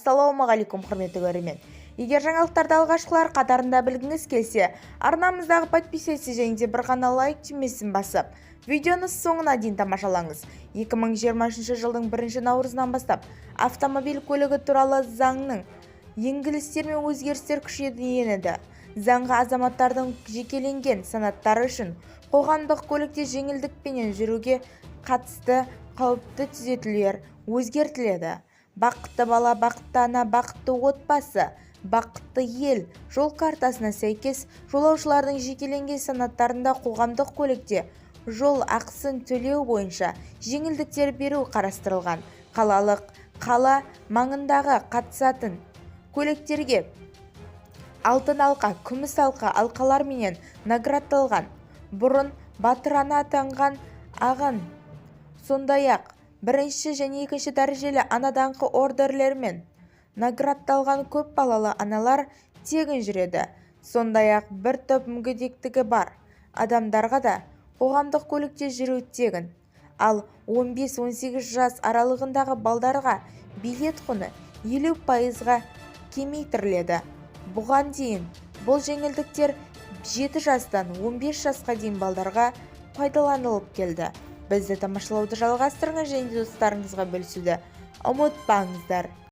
Ассалаумағалейкум құрметті көрермен. Егер жаңалықтарды алғашқылар қатарында білгіңіз келсе, арнамыздағы подписывайтесь және де бір ғана лайк түймесін басып, видеоны соңына дейін тамашалаңыз. 2023 жылдың 1 наурызынан бастап автомобиль көлігі туралы заңның еңгілістер мен өзгерістер күшіне енеді. Заңға азаматтардың жекеленген санаттары үшін қоғамдық көлікте жеңілдікпенен жүруге қатысты қауіпті түзетулер өзгертіледі. Бақытты бала, бақытты ана, бақытты отбасы, бақытты ел жол картасына сәйкес жолаушылардың жекеленген санаттарында қоғамдық көлікте жол ақысын төлеу бойынша жеңілдіктер беру қарастырылған. Қала маңындағы қатысатын көліктерге алтын алқа, күміс алқалар менен наградталған бұрын батыр ана атанған ағын, сондай-ақ бірінші және екінші дәрежелі ана даңқы ордендерімен наградталған көп балалы аналар тегін жүреді. Сондай-ақ бір топ мүгедектігі бар адамдарға да қоғамдық көлікте жүру тегін. Ал 15-18 жас аралығындағы балдарға билет құны 50%-ға кемейтіріледі. Бұған дейін бұл жеңілдіктер 7 жастан 15 жасқа дейін балдарға пайдаланылып келді. Бізді тамашалауды жалғастырыңыз және достарыңызға бөлісуді ұмытпаңыздар.